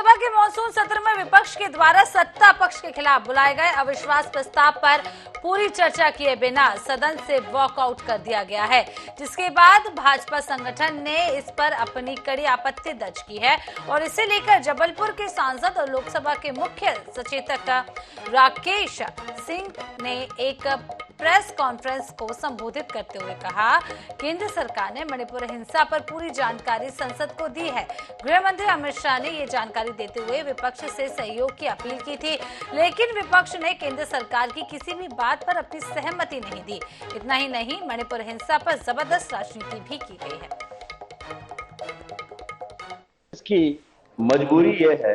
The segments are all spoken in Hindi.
लोकसभा के मॉनसून सत्र में विपक्ष के द्वारा सत्ता पक्ष के खिलाफ बुलाए गए अविश्वास प्रस्ताव पर पूरी चर्चा किए बिना सदन से वॉकआउट कर दिया गया है, जिसके बाद भाजपा संगठन ने इस पर अपनी कड़ी आपत्ति दर्ज की है और इसे लेकर जबलपुर के सांसद और लोकसभा के मुख्य सचेतक राकेश सिंह ने एक प्रेस कॉन्फ्रेंस को संबोधित करते हुए कहा, केंद्र सरकार ने मणिपुर हिंसा पर पूरी जानकारी संसद को दी है। गृह मंत्री अमित शाह ने ये जानकारी देते हुए विपक्ष से सहयोग की अपील की थी, लेकिन विपक्ष ने केंद्र सरकार की किसी भी बात पर अपनी सहमति नहीं दी। इतना ही नहीं, मणिपुर हिंसा पर जबरदस्त राजनीति भी की गई है। इसकी मजबूरी ये है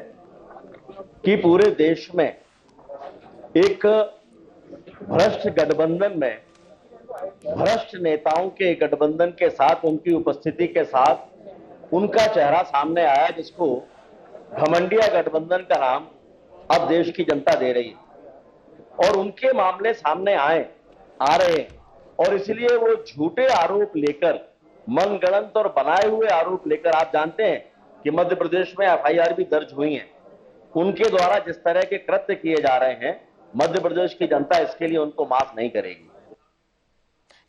कि पूरे देश में एक भ्रष्ट गठबंधन में भ्रष्ट नेताओं के गठबंधन के साथ, उनकी उपस्थिति के साथ उनका चेहरा सामने आया, जिसको घमंडिया गठबंधन का नाम अब देश की जनता दे रही है और उनके मामले सामने आ रहे हैं और इसलिए वो झूठे आरोप लेकर, मनगढ़ंत और बनाए हुए आरोप लेकर, आप जानते हैं कि मध्य प्रदेश में एफआईआर भी दर्ज हुई है, उनके द्वारा जिस तरह के कृत्य किए जा रहे हैं, मध्य प्रदेश की जनता इसके लिए उनको माफ नहीं करेगी।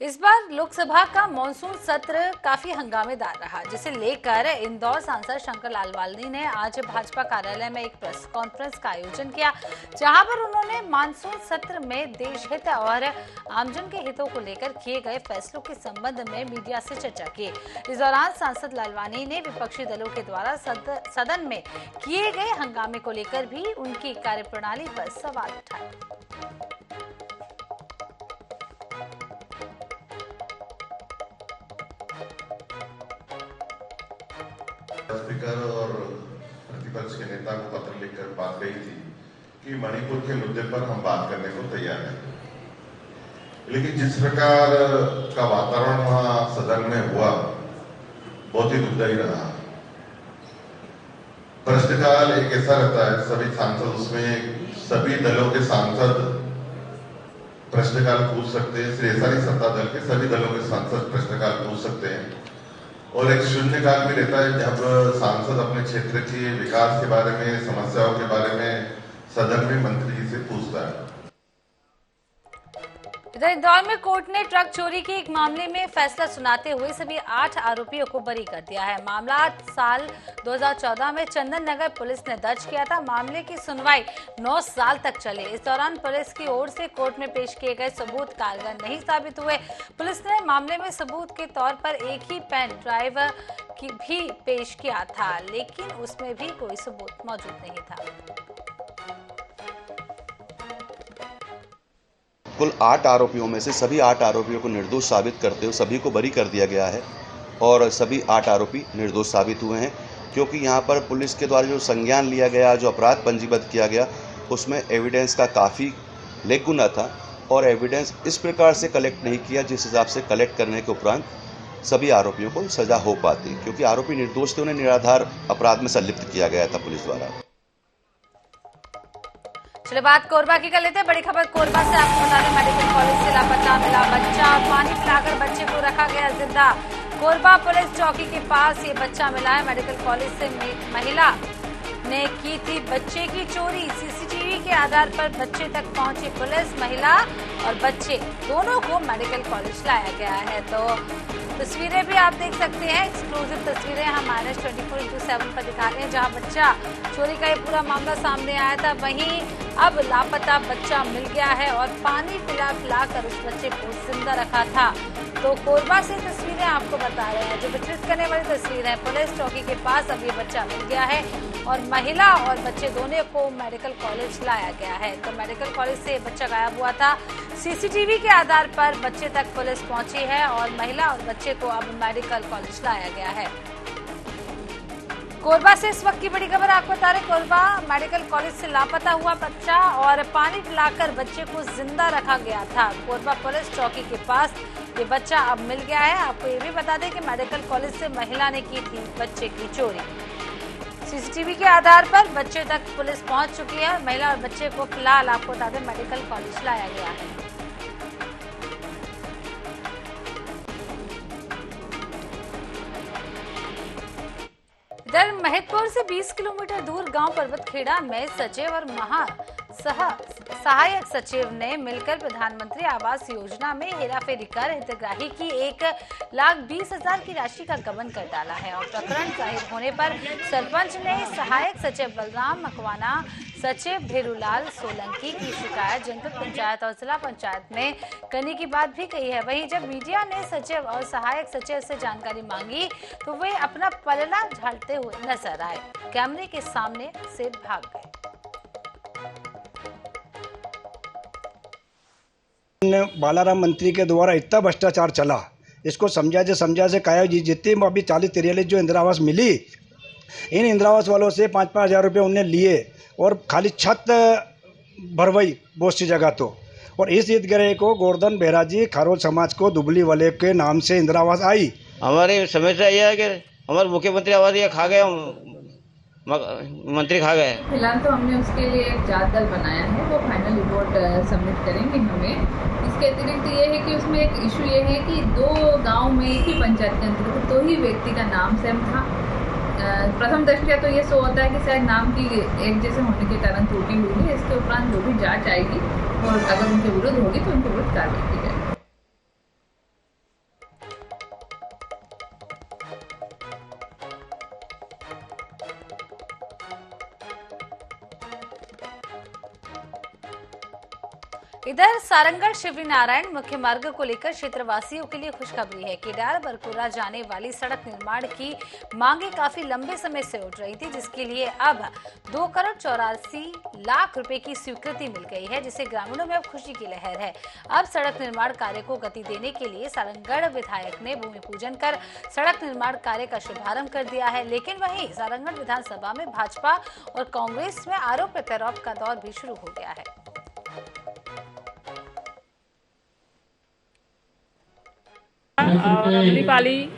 इस बार लोकसभा का मॉनसून सत्र काफी हंगामेदार रहा, जिसे लेकर इंदौर सांसद शंकर लालवानी ने आज भाजपा कार्यालय में एक प्रेस कॉन्फ्रेंस का आयोजन किया, जहां पर उन्होंने मॉनसून सत्र में देश हित और आमजन के हितों को लेकर किए गए फैसलों के संबंध में मीडिया से चर्चा की। इस दौरान सांसद लालवानी ने विपक्षी दलों के द्वारा सदन में किए गए हंगामे को लेकर भी उनकी कार्यप्रणाली पर सवाल उठाए। स्पीकर और प्रतिपक्ष के नेता को पत्र लिखकर बात कही थी कि मणिपुर के मुद्दे पर हम बात करने को तैयार हैं, लेकिन जिस प्रकार का वातावरण वहां सदन में हुआ, बहुत ही दुखदायी रहा। प्रश्नकाल एक ऐसा रहता है, सभी सांसद उसमें, सभी दलों के सांसद प्रश्नकाल पूछ सकते हैं, सिर्फ ऐसा नहीं सत्ता दल के सभी दलों के सांसद प्रश्नकाल पूछ सकते हैं और एक शून्यकाल भी रहता है जब सांसद अपने क्षेत्र के विकास के बारे में, समस्याओं के बारे में सदन में मंत्री जी से पूछता है। इधर इंदौर में कोर्ट ने ट्रक चोरी के एक मामले में फैसला सुनाते हुए सभी 8 आरोपियों को बरी कर दिया है। मामला साल 2014 में चंदन नगर पुलिस ने दर्ज किया था। मामले की सुनवाई 9 साल तक चली। इस दौरान पुलिस की ओर से कोर्ट में पेश किए गए सबूत कारगर नहीं साबित हुए। पुलिस ने मामले में सबूत के तौर पर एक ही पेन ड्राइव की भी पेश किया था, लेकिन उसमें भी कोई सबूत मौजूद नहीं था। कुल 8 आरोपियों में से सभी 8 आरोपियों को निर्दोष साबित करते हुए सभी को बरी कर दिया गया है और सभी 8 आरोपी निर्दोष साबित हुए हैं, क्योंकि यहाँ पर पुलिस के द्वारा जो संज्ञान लिया गया, जो अपराध पंजीबद्ध किया गया, उसमें एविडेंस का काफ़ी लेकुना था और एविडेंस इस प्रकार से कलेक्ट नहीं किया जिस हिसाब से कलेक्ट करने के उपरांत सभी आरोपियों को सजा हो पाती, क्योंकि आरोपी निर्दोष थे, उन्हें निराधार अपराध में संलिप्त किया गया था पुलिस द्वारा। चलिए बात कोरबा की कर लेते हैं। बड़ी खबर कोरबा से आपको बता दें, मेडिकल कॉलेज से लापता मिला बच्चा, पानी पिलाकर बच्चे को रखा गया जिंदा। कोरबा पुलिस चौकी के पास ये बच्चा मिला है। मेडिकल कॉलेज से महिला ने की थी बच्चे की चोरी। सीसीटीवी के आधार पर बच्चे तक पहुंची पुलिस। महिला और बच्चे दोनों को मेडिकल कॉलेज लाया गया है। तो तस्वीरें भी आप देख सकते हैं, एक्सक्लूसिव तस्वीरें हम -24/7 पर दिखा रहे हैं, जहां बच्चा चोरी का ये पूरा मामला सामने आया था। वहीं अब लापता बच्चा मिल गया है और पानी पिलाकर उस बच्चे को जिंदा रखा था। तो कोरबा से तस्वीरें आपको बता रहे हैं, जो विचलित करने वाली तस्वीर है। पुलिस चौकी के पास अब ये बच्चा मिल गया है और महिला और बच्चे दोनों को मेडिकल कॉलेज लाया गया है। तो मेडिकल कॉलेज से बच्चा गायब हुआ था। सीसीटीवी के आधार पर बच्चे तक पुलिस पहुंची है और महिला और बच्चे को अब मेडिकल कॉलेज लाया गया है। कोरबा से इस वक्त की बड़ी खबर आपको बता रहे, कोरबा मेडिकल कॉलेज से लापता हुआ बच्चा और पानी पिलाकर बच्चे को जिंदा रखा गया था। कोरबा पुलिस चौकी के पास ये बच्चा अब मिल गया है। आपको ये भी बता दें कि मेडिकल कॉलेज से महिला ने की थी बच्चे की चोरी। सीसीटीवी के आधार पर बच्चे तक पुलिस पहुंच चुकी है। महिला और बच्चे को फिलहाल आपको बता दें मेडिकल कॉलेज लाया गया है। इधर महिदपुर से 20 किलोमीटर दूर गांव पर्वतखेड़ा में सचिव और सहायक सचिव ने मिलकर प्रधानमंत्री आवास योजना में हेराफेरी कर हितग्राही की 1,20,000 की राशि का गबन कर डाला है और प्रकरण जाहिर होने पर सरपंच ने सहायक सचिव बलराम मकवाना, सचिव भेरूलाल सोलंकी की शिकायत जनपद पंचायत और जिला पंचायत में करने की बात भी कही है। वहीं जब मीडिया ने सचिव और सहायक सचिव से जानकारी मांगी तो वे अपना पलड़ा झाड़ते हुए नजर आए, कैमरे के सामने से भाग गए। बालाराम मंत्री के द्वारा इतना भ्रष्टाचार चला, इसको समझा से कहा जितनी अभी 40-43 जो इंदिरा आवास मिली, इन इंदिरा आवास वालों से 5-5 हज़ार रुपये उन्हें लिए और खाली छत भरवाई बहुत सी जगह तो। और इस हितग्राही को गोवर्धन बेहरा जी खारोल समाज को दुबली वाले के नाम से इंदिरा आवास आई। हमारी समस्या यह है कि हमारे मुख्यमंत्री आवास ये खा गए, मंत्री खा गए। फिलहाल तो हमने उसके लिए एक जांच दल बनाया है, वो फाइनल रिपोर्ट सबमिट करेंगे हमें। इसके अतिरिक्त ये है कि उसमें एक इशू ये है कि 2 गांव में एक ही पंचायत के अंतर्गत 2 ही व्यक्ति का नाम सेम था। प्रथम दृष्टया तो ये सो होता है कि शायद नाम की एक जैसे होने के कारण त्रुटि हुई है। इसके उपरांत जो भी जाँच आएगी और अगर उनके विरुद्ध होगी तो उनके विरुद्ध कार्रवाई की जाएगी। इधर सारंगढ़ शिवनारायण मुख्य मार्ग को लेकर क्षेत्रवासियों के लिए खुशखबरी है। केडार बरकुरा जाने वाली सड़क निर्माण की मांगे काफी लंबे समय से उठ रही थी, जिसके लिए अब 2,84,00,000 रुपए की स्वीकृति मिल गई है, जिससे ग्रामीणों में अब खुशी की लहर है। अब सड़क निर्माण कार्य को गति देने के लिए सारंगढ़ विधायक ने भूमि पूजन कर सड़क निर्माण कार्य का शुभारंभ कर दिया है। लेकिन वहीं सारंगढ़ विधानसभा में भाजपा और कांग्रेस में आरोप प्रत्यारोप का दौर भी शुरू हो गया है। और अगली पाली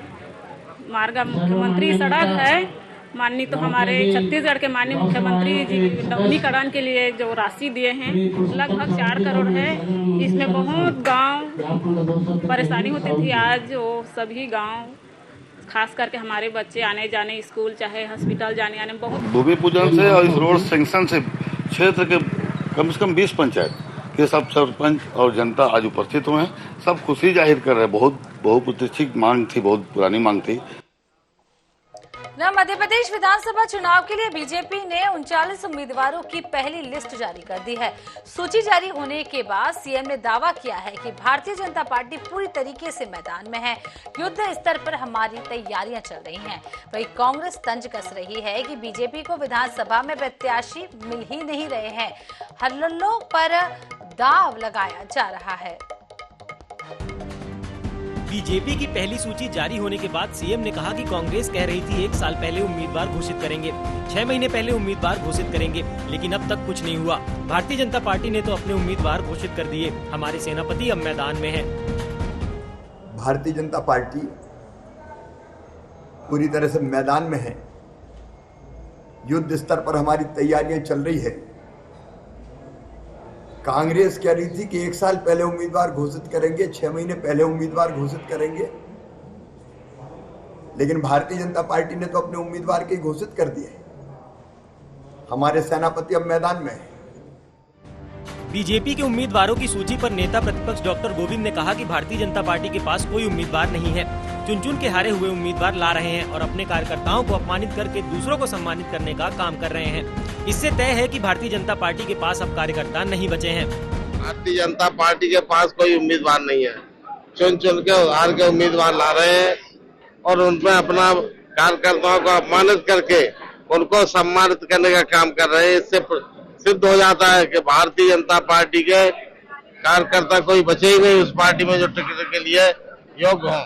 मार्ग मुख्यमंत्री सड़क है माननीय, तो हमारे छत्तीसगढ़ के माननीय मुख्यमंत्री जी नवीनीकरण के लिए जो राशि दिए हैं लगभग 4 करोड़ है। इसमें बहुत गांव परेशानी होती थी, आज वो सभी गांव खास करके हमारे बच्चे आने जाने स्कूल चाहे हॉस्पिटल जाने आने में बहुत। भूमि पूजन से और इस रोड सैंक्शन से क्षेत्र के कम से कम 20 पंचायत के सब सरपंच और जनता आज उपस्थित हुए हैं। सब खुशी जाहिर कर रहे हैं। बहुत बहुप्रतीक्षित मांग थी, बहुत पुरानी मांग थी। मध्य प्रदेश विधानसभा चुनाव के लिए बीजेपी ने 39 उम्मीदवारों की पहली लिस्ट जारी कर दी है। सूची जारी होने के बाद सीएम ने दावा किया है कि भारतीय जनता पार्टी पूरी तरीके से मैदान में है। युद्ध स्तर पर हमारी तैयारियां चल रही हैं। वहीं कांग्रेस तंज कस रही है कि बीजेपी को विधानसभा में प्रत्याशी मिल ही नहीं रहे हैं। हल्लों पर दांव लगाया जा रहा है। बीजेपी की पहली सूची जारी होने के बाद सीएम ने कहा कि कांग्रेस कह रही थी 1 साल पहले उम्मीदवार घोषित करेंगे, 6 महीने पहले उम्मीदवार घोषित करेंगे, लेकिन अब तक कुछ नहीं हुआ। भारतीय जनता पार्टी ने तो अपने उम्मीदवार घोषित कर दिए। हमारे सेनापति अब मैदान में हैं। भारतीय जनता पार्टी पूरी तरह से मैदान में है। युद्ध स्तर पर हमारी तैयारियां चल रही है। कांग्रेस कह रही थी कि 1 साल पहले उम्मीदवार घोषित करेंगे, 6 महीने पहले उम्मीदवार घोषित करेंगे, लेकिन भारतीय जनता पार्टी ने तो अपने उम्मीदवार के घोषित कर दिए। हमारे सेनापति अब मैदान में है। बीजेपी के उम्मीदवारों की सूची पर नेता प्रतिपक्ष डॉक्टर गोविंद ने कहा कि भारतीय जनता पार्टी के पास कोई उम्मीदवार नहीं है। चुन के हारे हुए उम्मीदवार ला रहे हैं और अपने कार्यकर्ताओं को अपमानित करके दूसरों को सम्मानित करने का काम कर रहे हैं। इससे तय है कि भारतीय जनता पार्टी के पास अब कार्यकर्ता नहीं बचे हैं। भारतीय जनता पार्टी के पास कोई उम्मीदवार नहीं है। चुन के हार के उम्मीदवार ला रहे हैं और उनमें अपना कार्यकर्ताओं को अपमानित करके उनको सम्मानित करने का काम कर रहे हैं। इससे सिद्ध हो जाता है कि भारतीय जनता पार्टी के कार्यकर्ता कोई बचे ही नहीं उस पार्टी में जो टिकट के लिए योग्य हों।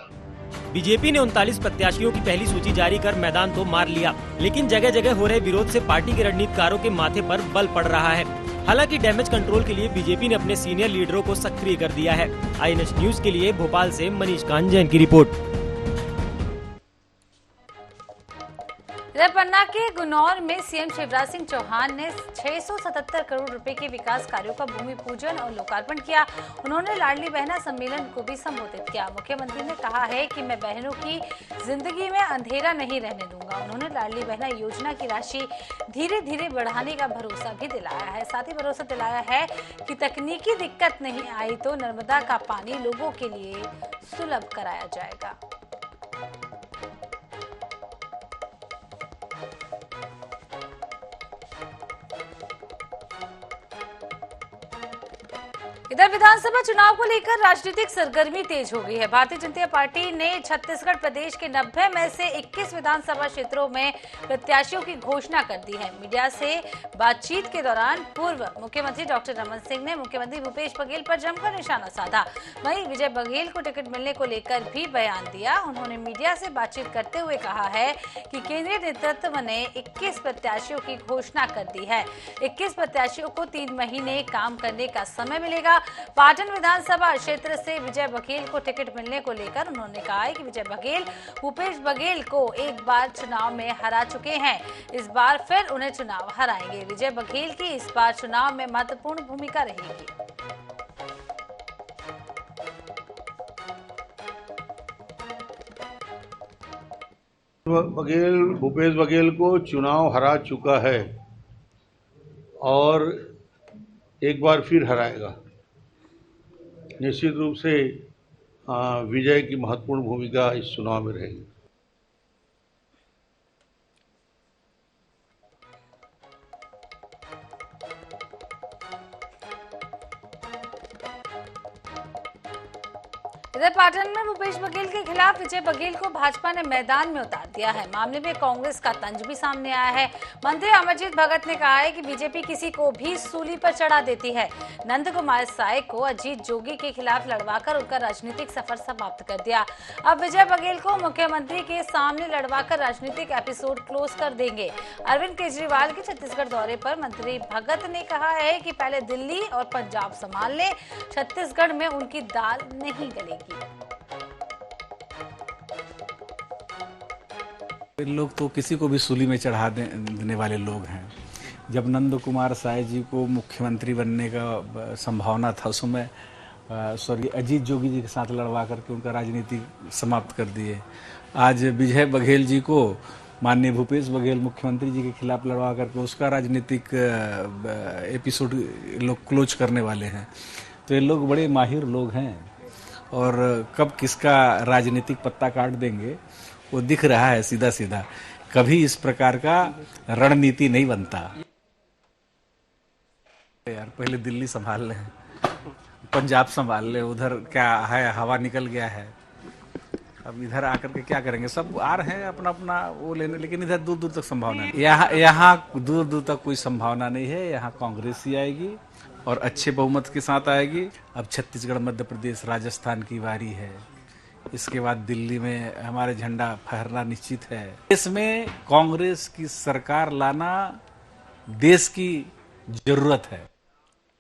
बीजेपी ने 39 प्रत्याशियों की पहली सूची जारी कर मैदान तो मार लिया, लेकिन जगह जगह हो रहे विरोध से पार्टी के रणनीतिकारों के माथे पर बल पड़ रहा है। हालांकि डैमेज कंट्रोल के लिए बीजेपी ने अपने सीनियर लीडरों को सक्रिय कर दिया है। INS न्यूज के लिए भोपाल से मनीष कांत जैन की रिपोर्ट। इधर पन्ना के गुनौर में सीएम शिवराज सिंह चौहान ने 677 करोड़ रुपए के विकास कार्यों का भूमि पूजन और लोकार्पण किया। उन्होंने लाडली बहना सम्मेलन को भी संबोधित किया। मुख्यमंत्री ने कहा है कि मैं बहनों की जिंदगी में अंधेरा नहीं रहने दूंगा। उन्होंने लाडली बहना योजना की राशि धीरे धीरे बढ़ाने का भरोसा भी दिलाया है। साथ ही भरोसा दिलाया है कि तकनीकी दिक्कत नहीं आई तो नर्मदा का पानी लोगों के लिए सुलभ कराया जाएगा। इधर विधानसभा चुनाव को लेकर राजनीतिक सरगर्मी तेज हो गई है। भारतीय जनता पार्टी ने छत्तीसगढ़ प्रदेश के 90 में से 21 विधानसभा क्षेत्रों में प्रत्याशियों की घोषणा कर दी है। मीडिया से बातचीत के दौरान पूर्व मुख्यमंत्री डॉक्टर रमन सिंह ने मुख्यमंत्री भूपेश बघेल पर जमकर निशाना साधा। वहीं विजय बघेल को टिकट मिलने को लेकर भी बयान दिया। उन्होंने मीडिया से बातचीत करते हुए कहा है कि केंद्रीय नेतृत्व ने 21 प्रत्याशियों की घोषणा कर दी है। 21 प्रत्याशियों को 3 महीने काम करने का समय मिलेगा। पाटन विधानसभा क्षेत्र से विजय बघेल को टिकट मिलने को लेकर उन्होंने कहा है कि विजय बघेल भूपेश बघेल को एक बार चुनाव में हरा चुके हैं, इस बार फिर उन्हें चुनाव हराएंगे। विजय बघेल की इस बार चुनाव में महत्वपूर्ण भूमिका रहेगी। भूपेश बघेल को चुनाव हरा चुका है और एक बार फिर हराएगा। निश्चित रूप से विजय की महत्वपूर्ण भूमिका इस चुनाव में रहेगी। इधर पाटन में भूपेश बघेल के खिलाफ विजय बघेल को भाजपा ने मैदान में उतार दिया है। मामले में कांग्रेस का तंज भी सामने आया है। मंत्री अमरजीत भगत ने कहा है कि बीजेपी किसी को भी सूली पर चढ़ा देती है। नंद कुमार साय को अजीत जोगी के खिलाफ लड़वाकर उनका राजनीतिक सफर समाप्त कर दिया। अब विजय बघेल को मुख्यमंत्री के सामने लड़वाकर राजनीतिक एपिसोड क्लोज कर देंगे। अरविंद केजरीवाल के छत्तीसगढ़ दौरे पर मंत्री भगत ने कहा है कि पहले दिल्ली और पंजाब संभाल ले, छत्तीसगढ़ में उनकी दाल नहीं गलेगी। लोग तो किसी को भी सूली में चढ़ा देने वाले लोग हैं। जब नंद कुमार साय जी को मुख्यमंत्री बनने का संभावना था, उस समय स्वर्गीय अजीत जोगी जी के साथ लड़वा करके उनका राजनीति समाप्त कर दिए। आज विजय बघेल जी को माननीय भूपेश बघेल मुख्यमंत्री जी के खिलाफ लड़वा करके उसका राजनीतिक एपिसोड लोग क्लोज करने वाले हैं। तो ये लोग बड़े माहिर लोग हैं और कब किसका राजनीतिक पत्ता काट देंगे वो दिख रहा है सीधा सीधा। कभी इस प्रकार का रणनीति नहीं बनता। यार पहले दिल्ली संभाल ले, पंजाब संभाल ले, उधर क्या है हवा निकल गया है। अब इधर आकर के क्या करेंगे? सब आ रहे हैं अपना अपना वो लेने, लेकिन इधर दूर दूर तक संभावना नहीं। यहाँ दूर दूर तक कोई संभावना नहीं है। यहाँ कांग्रेस ही आएगी और अच्छे बहुमत के साथ आएगी। अब छत्तीसगढ़, मध्य प्रदेश, राजस्थान की बारी है। इसके बाद दिल्ली में हमारे झंडा फहरना निश्चित है। इसमें कांग्रेस की सरकार लाना देश की जरूरत है।